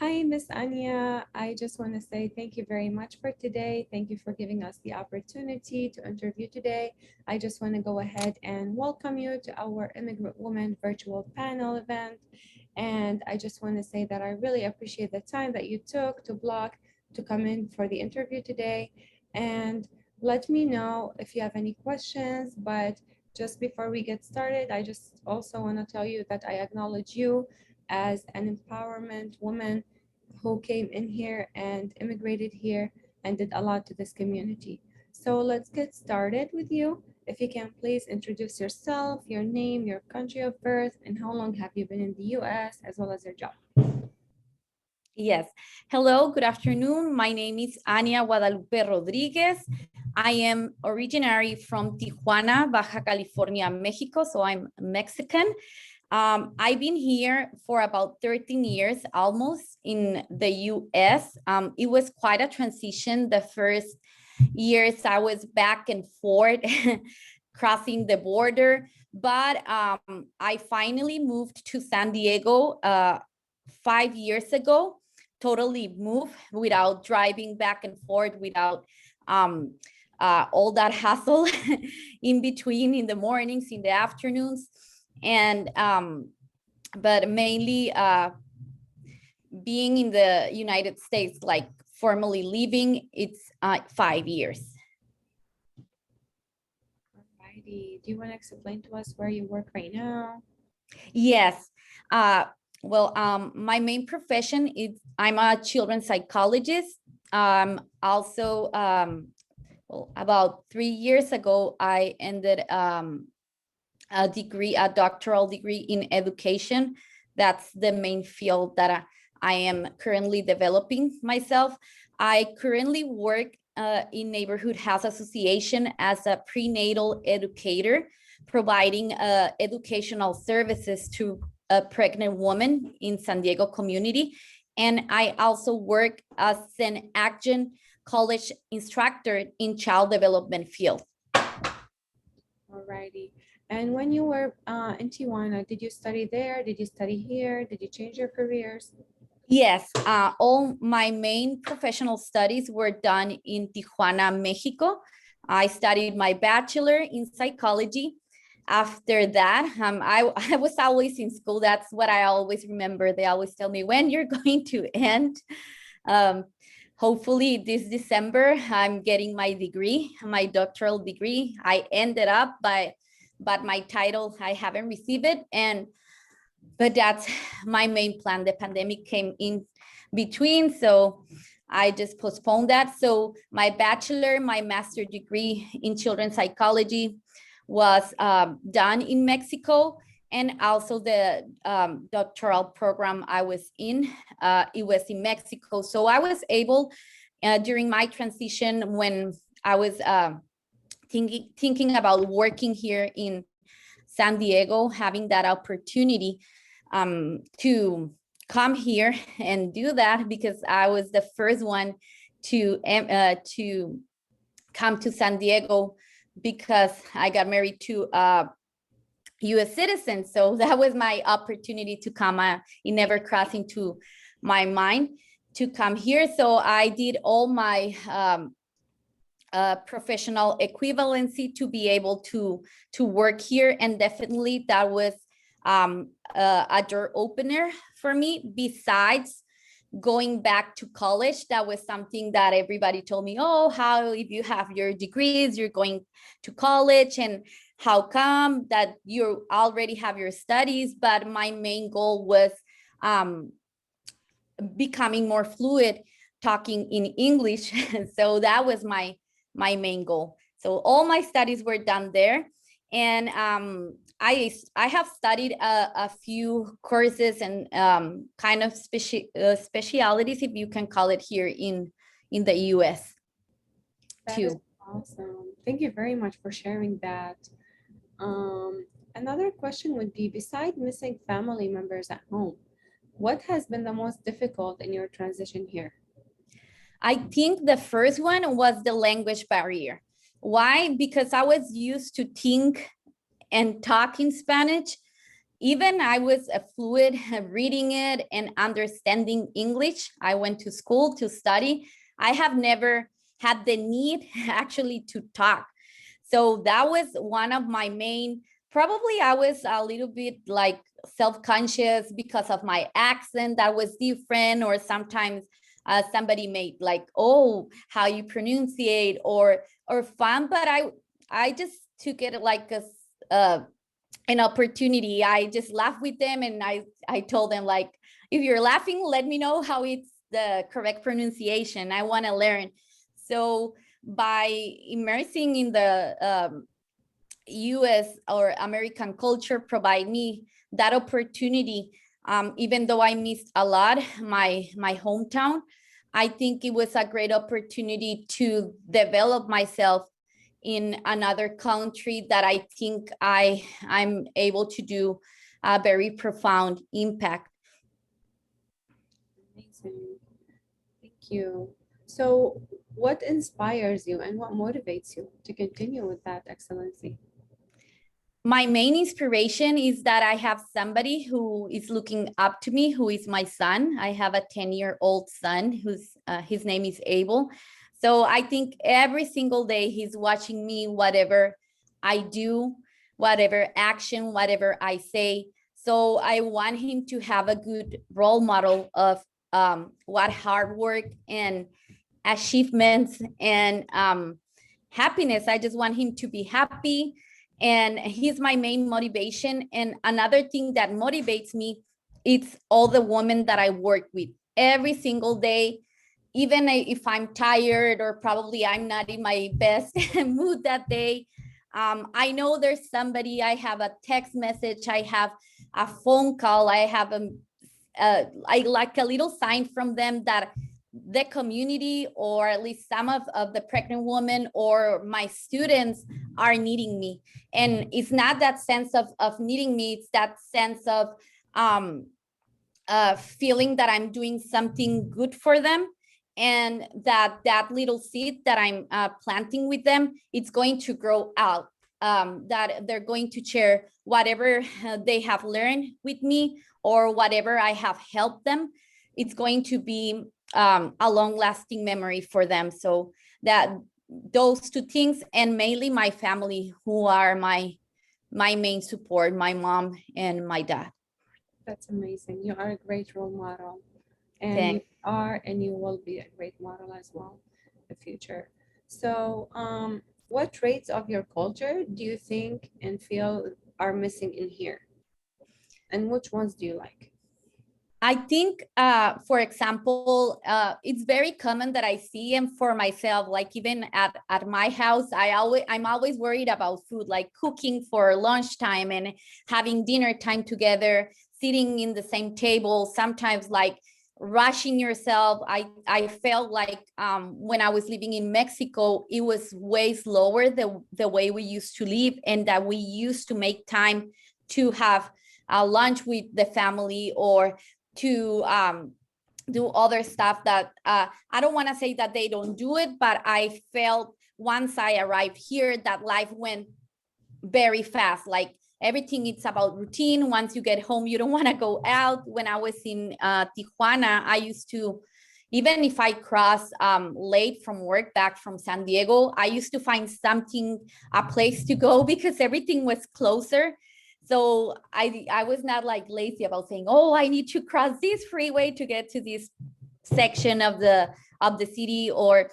Hi, Miss Anya. I just want to say thank you very much for today. Thank you for giving us the opportunity to interview today. I just want to go ahead and welcome you to our Immigrant Woman virtual panel event. And I just want to say that I really appreciate the time that you took to block to come in for the interview today. And let me know if you have any questions. But just before we get started, I just also want to tell you that I acknowledge you as an empowerment woman who came in here and immigrated here and did a lot to this community. So let's get started with you. If you can please introduce yourself, your name, your country of birth, and how long have you been in the US, as well as your job. Yes. Hello, good afternoon. My name is Anya Rodriguez. I am originary from Tijuana, Baja California, Mexico, so I'm Mexican. I've been here for about 13 years almost in the US. It was quite a transition. The first years I was back and forth crossing the border, but I finally moved to San Diego 5 years ago, totally moved without driving back and forth, without all that hassle in between, in the mornings, in the afternoons. And but mainly being in the United States, like formally living, it's 5 years. Alrighty. Do you want to explain to us where you work right now? Yes. My main profession is I'm a children's psychologist. Also, about 3 years ago, I ended a doctoral degree in education. That's the main field that I am currently developing myself. I currently work in Neighborhood House Association as a prenatal educator, providing educational services to a pregnant woman in San Diego community. And I also work as an adjunct college instructor in child development field. Alrighty. And when you were in Tijuana, did you study there? Did you study here? Did you change your careers? Yes, all my main professional studies were done in Tijuana, Mexico. I studied my bachelor in psychology. After that, I was always in school. That's what I always remember. They always tell me when you're going to end. Um, Hopefully this December, I'm getting my degree, my doctoral degree. I ended up but my title, I haven't received it. But that's my main plan. The pandemic came in between, so I just postponed that. So my bachelor, my master degree in children's psychology was done in Mexico, and also the doctoral program I was in, it was in Mexico. So I was able during my transition, when I was thinking about working here in San Diego, having that opportunity to come here and do that, because I was the first one to come to San Diego, because I got married to a U.S. citizen. So that was my opportunity to come. It never crossed into my mind to come here. So I did all my professional equivalency to be able to work here, and definitely that was a door opener for me. Besides going back to college, that was something that everybody told me, oh, how, if you have your degrees, you're going to college, and how come that you already have your studies? But my main goal was becoming more fluid talking in English. So that was my main goal. So all my studies were done there. And I have studied a few courses and kind of specialities, if you can call it, here in the US That is too. awesome. Thank you very much for sharing that. Another question would be, beside missing family members at home, what has been the most difficult in your transition here? I think the first one was the language barrier. Why? Because I was used to think and talk in Spanish. even I was a fluid reading it and understanding English. I went to school to study. I have never had the need actually to talk. So that was one of my main, probably I was a little bit like self-conscious because of my accent that was different, or sometimes somebody made like, oh, how you pronunciate or fun, but I just took it like an opportunity. I just laughed with them, and I told them like, if you're laughing, let me know how it's the correct pronunciation. I want to learn. So by immersing in the US or American culture, provide me that opportunity. Even though I missed a lot my hometown, I think it was a great opportunity to develop myself in another country that I think I'm able to do a very profound impact. Amazing. Thank you. So, what inspires you and what motivates you to continue with that excellency? My main inspiration is that I have somebody who is looking up to me, who is my son. I have a 10-year-old son who's his name is Abel. So I think every single day he's watching me, whatever I do, whatever action, whatever I say. So I want him to have a good role model of what hard work and achievements and happiness. I just want him to be happy, and he's my main motivation. And another thing that motivates me, it's all the women that I work with every single day. Even if I'm tired or probably I'm not in my best mood that day, I know there's somebody. I have a text message, I have a phone call, I have I like a little sign from them that the community, or at least some of the pregnant women or my students, are needing me. And it's not that sense of needing me, it's that sense of feeling that I'm doing something good for them, and that little seed that I'm planting with them, it's going to grow out, that they're going to share whatever they have learned with me, or whatever I have helped them. It's going to be a long lasting memory for them. So that those two things, and mainly my family, who are my main support, my mom and my dad. That's amazing. You are a great role model, and you Thanks. are and you will be a great model as well in the future. So, what traits of your culture do you think and feel are missing in here? And which ones do you like? I think, for example, it's very common that I see, and for myself, like even at my house, I'm always worried about food, like cooking for lunchtime and having dinner time together, sitting in the same table, sometimes like rushing yourself. I felt like when I was living in Mexico, it was way slower the way we used to live, and that we used to make time to have lunch with the family, or to do other stuff that I don't want to say that they don't do it, but I felt once I arrived here that life went very fast. Like everything, it's about routine. Once you get home, you don't want to go out. When I was in Tijuana, I used to, even if I cross late from work back from San Diego, I used to find something, a place to go, because everything was closer. So I was not like lazy about saying, oh, I need to cross this freeway to get to this section of the city. Or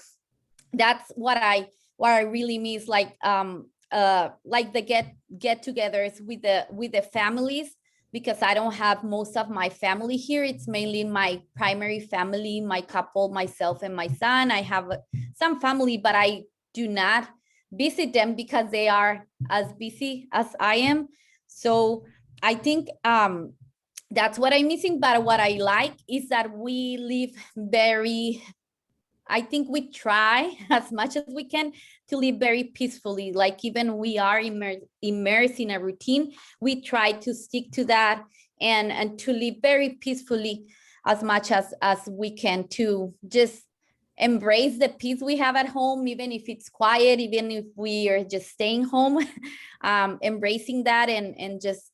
that's what I really miss, like the get-togethers with the families, because I don't have most of my family here. It's mainly my primary family, my couple, myself and my son. I have some family, but I do not visit them because they are as busy as I am. So I think that's what I'm missing. But what I like is that we live very, I think we try as much as we can to live very peacefully. Like even we are immersed in a routine, we try to stick to that, and to live very peacefully as much as we can, to just embrace the peace we have at home, even if it's quiet, even if we are just staying home, embracing that, and just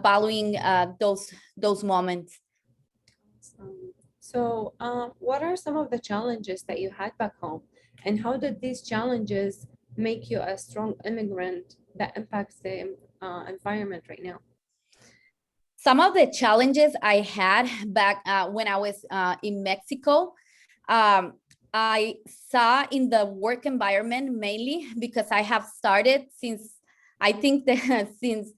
valuing those moments. So what are some of the challenges that you had back home, and how did these challenges make you a strong immigrant that impacts the environment right now? Some of the challenges I had back when I was in Mexico, I saw in the work environment mainly because I have started since, I think that since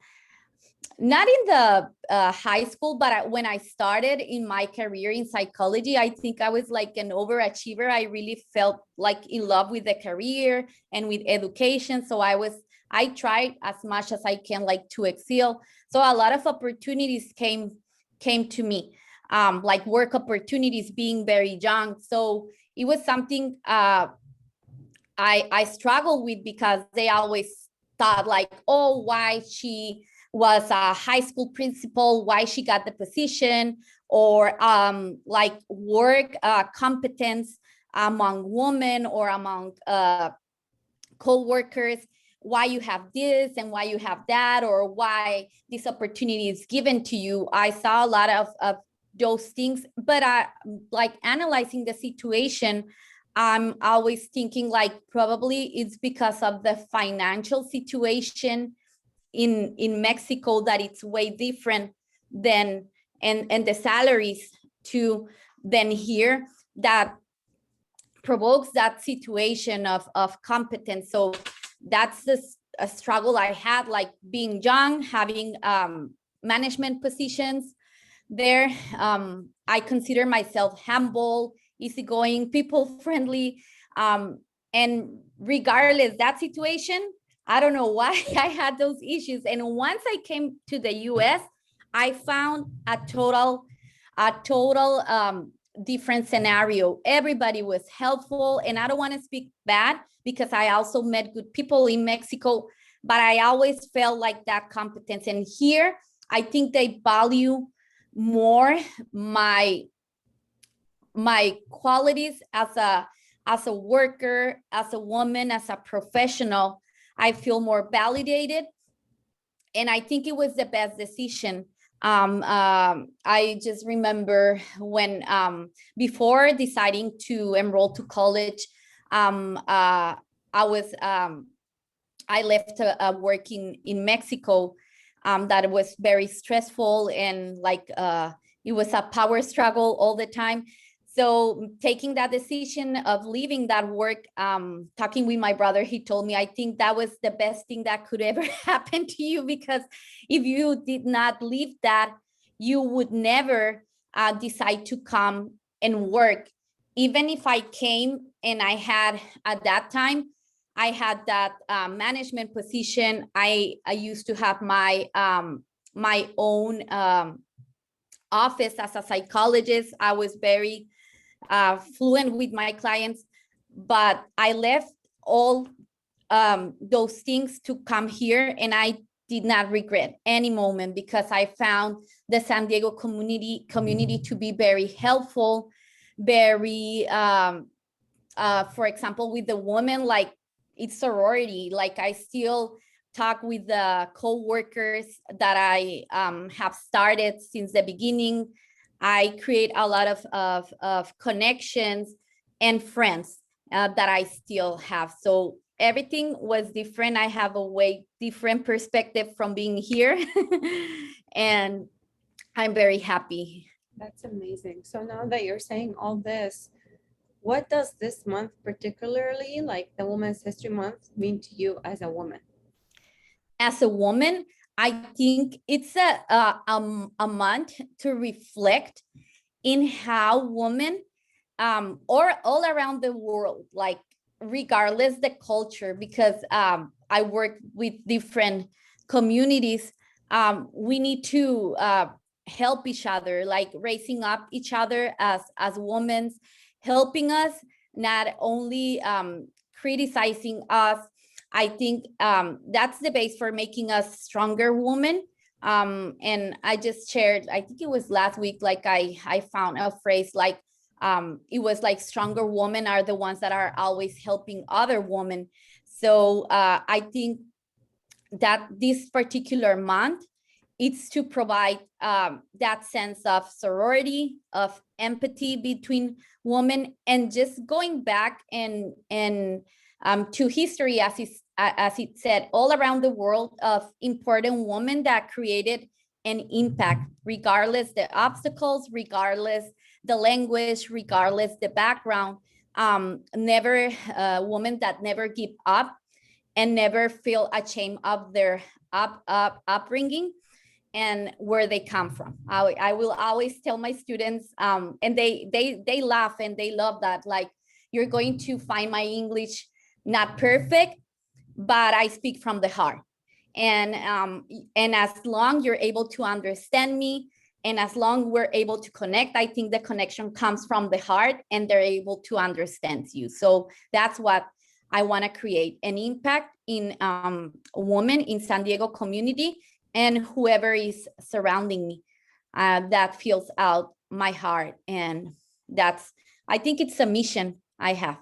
not in the high school, but when I started in my career in psychology, I think I was like an overachiever. I really felt like in love with the career and with education. So I tried as much as I can like to excel. So a lot of opportunities came to me, like work opportunities being very young. So it was something I struggled with because they always thought like, oh, why she was a high school principal, why she got the position, or like work competence among women or among co-workers, why you have this and why you have that, or why this opportunity is given to you. I saw a lot of those things, but like analyzing the situation, I'm always thinking like probably it's because of the financial situation in Mexico, that it's way different than and the salaries too than here, that provokes that situation of competence. So that's a struggle I had, like being young, having management positions there. I consider myself humble, easygoing, people friendly, and regardless that situation, I don't know why I had those issues. And once I came to the US, I found a total different scenario. Everybody was helpful, and I don't want to speak bad because I also met good people in Mexico, but I always felt like that competence. And here, I think they value more my qualities as a worker, as a woman, as a professional. I feel more validated, and I think it was the best decision. I just remember when before deciding to enroll to college, I left working in Mexico, that was very stressful, and like it was a power struggle all the time. So taking that decision of leaving that work, talking with my brother, he told me, I think that was the best thing that could ever happen to you, because if you did not leave that, you would never decide to come and work. Even if I came and I had, at that time, I had that management position. I used to have my my own office as a psychologist. I was very fluent with my clients, but I left all those things to come here, and I did not regret any moment, because I found the San Diego community to be very helpful, very for example, with the women, like it's sorority. Like I still talk with the co-workers that I have started since the beginning. I create a lot of connections and friends that I still have. So everything was different. I have a way different perspective from being here. And I'm very happy. That's amazing. So now that you're saying all this, what does this month particularly, like the Women's History Month, mean to you as a woman? As a woman, I think it's a month to reflect in how women or all around the world, like regardless the culture, because I work with different communities, we need to help each other, like raising up each other as women, helping us, not only criticizing us. I think that's the base for making us stronger women. And I just shared, I think it was last week, like I found a phrase like, it was like stronger women are the ones that are always helping other women. So I think that this particular month it's to provide that sense of sorority, of empathy between women, and just going back and to history, as it said, all around the world, of important women that created an impact, regardless the obstacles, regardless the language, regardless the background. Never women that never give up and never feel ashamed of their upbringing and where they come from. I will always tell my students, and they laugh and they love that. Like, you're going to find my English not perfect, but I speak from the heart. And as long you're able to understand me, and as long we're able to connect, I think the connection comes from the heart, and they're able to understand you. So that's what I want to create, an impact in women in San Diego community, and whoever is surrounding me, that feels out my heart. And that's, I think it's a mission I have.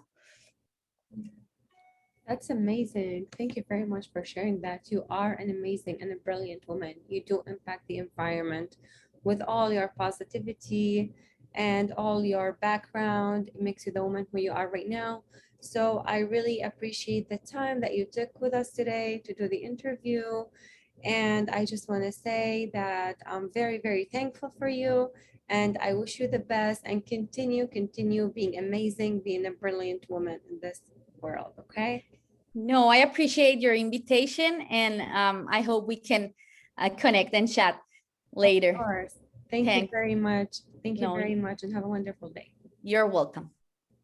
That's amazing. Thank you very much for sharing that. You are an amazing and a brilliant woman. You do impact the environment with all your positivity and all your background. It makes you the woman who you are right now. So I really appreciate the time that you took with us today to do the interview. And I just want to say that I'm very, very thankful for you. And I wish you the best, and continue being amazing, being a brilliant woman in this world. Okay. No, I appreciate your invitation, and I hope we can connect and chat later. Of course. Thank you Thanks. very much. Thank you No, very much, and have a wonderful day. you're welcome.